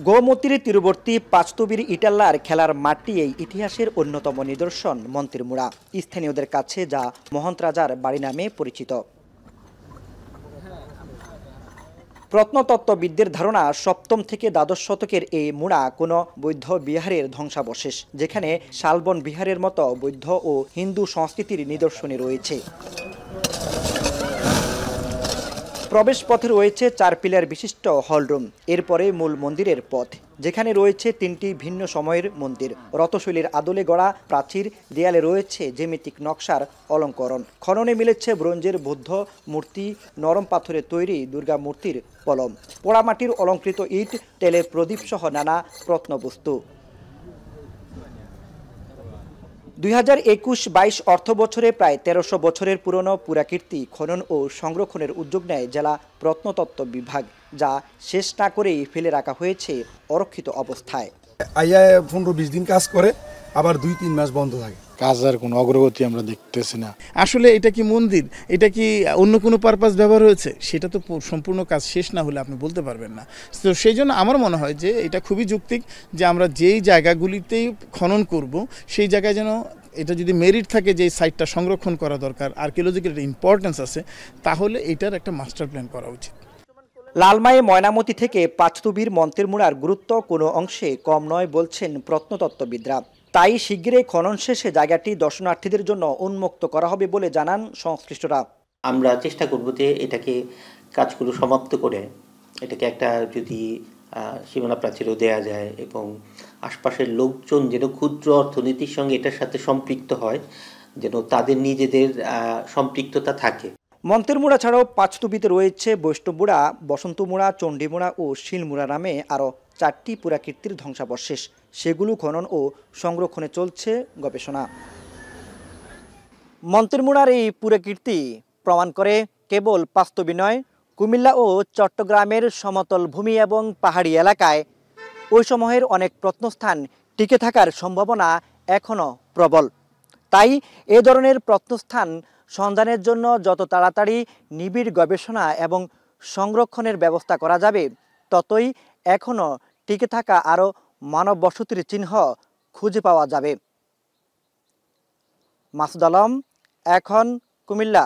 গোমতীর তীরবর্তী পাঁচতবির ইটাল্লার খেলার মাঠটি এই ইতিহাসের অন্যতম নিদর্শন মন্ত্রীর মুড়া, স্থানীয়দের কাছে যা মহন্ত রাজার বাড়ি নামে পরিচিত। প্রত্নতত্ত্ববিদদের ধারণা সপ্তম থেকে দ্বাদশ শতকের এই মুড়া কোনো বৌদ্ধ বিহারের ধ্বংসাবশেষ, যেখানে শালবন বিহারের মতো বৌদ্ধ ও হিন্দু সংস্কৃতির নিদর্শনে রয়েছে। প্রবেশ পথে রয়েছে 4 পিলার বিশিষ্ট হলরুম, এরপরে মূল মন্দিরের পথ, যেখানে রয়েছে 3টি ভিন্ন সময়ের মন্দির। রথশৈলীর আদলে গড়া প্রাচীর, দেয়ালে রয়েছে জ্যামিতিক নকশার অলঙ্করণ। খননে মিলেছে ব্রোঞ্জের বুদ্ধ মূর্তি, নরম পাথরের তৈরি দুর্গা মূর্তির পলম, পোড়ামাটির অলঙ্কৃত ইট, তেলের প্রদীপ সহ নানা প্রত্নবস্তু। 2021-22 অর্থ বছরে প্রায় 1300 বছরের পুরনো পুরাকীর্তি খনন ও সংরক্ষণের উদ্যোগ নেয় জেলা প্রত্নতত্ত্ব বিভাগ, যা শেষ না করেই ফেলে রাখা হয়েছে অরক্ষিত অবস্থায়। 15-20 দিন কাজ করে, আবার 2-3 মাস বন্ধ থাকে। কাজের কোনো অগ্রগতি আমরা দেখতেছি না। আসলে এটা কি মন্দির, এটা কি অন্য কোনো পারপাস ব্যবহার হয়েছে, সেটা তো সম্পূর্ণ কাজ শেষ না হলে আপনি বলতে পারবেন না। তো সেই জন্য আমার মনে হয় যে এটা খুবই যৌক্তিক যে আমরা যেই জায়গাগুলিতেই খনন করব সেই জায়গায় যেন এটা যদি মেরিট থাকে যে সাইটটা সংরক্ষণ করা দরকার, আর্কিওলজিক্যাল ইম্পর্টেন্স আছে, তাহলে এটার একটা মাস্টার প্ল্যান করা উচিত। লালমাই ময়নামতি থেকে পাঁচতবির মন্ত্রীর মুড়ার গুরুত্ব কোনো অংশে কম নয় বলছেন প্রত্নতত্ত্ববিদরা। তাই শিগগিরই খনন শেষে জায়গাটি দর্শনার্থীদের জন্য উন্মুক্ত করা হবে বলে জানান সংশ্লিষ্টরা। আমরা চেষ্টা করব যে এটাকে কাজগুলো সমাপ্ত করে এটাকে একটা যদি সীমানা প্রাচীরও দেয়া যায় এবং আশপাশের লোকজন যেন ক্ষুদ্র অর্থনীতির সঙ্গে এটার সাথে সম্পৃক্ত হয়, যেন তাদের নিজেদের সম্পৃক্ততা থাকে। মন্ত্রীর মুড়া ছাড়াও পাঁচতবিতে রয়েছে বৈষ্ণবমুড়া, বসন্তমুড়া, চণ্ডীমুড়া ও শিলমুড়া নামে আরও 4টি পুরাকীর্তির ধ্বংসাবশেষ। সেগুলো খনন ও সংরক্ষণে চলছে গবেষণা। মন্ত্রীর মুড়ার এই পুরাকীর্তি প্রমাণ করে কেবল পাঁচতবি নয়, কুমিল্লা ও চট্টগ্রামের সমতল ভূমি এবং পাহাড়ি এলাকায় ওই সময়ের অনেক প্রত্নস্থান টিকে থাকার সম্ভাবনা এখনও প্রবল। তাই এ ধরনের প্রত্নস্থান সন্ধানের জন্য যত তাড়াতাড়ি নিবিড় গবেষণা এবং সংরক্ষণের ব্যবস্থা করা যাবে, ততই এখনও টিকে থাকা আরও মানব বসতির চিহ্ন খুঁজে পাওয়া যাবে। মাসুদ আলম, এখন, কুমিল্লা।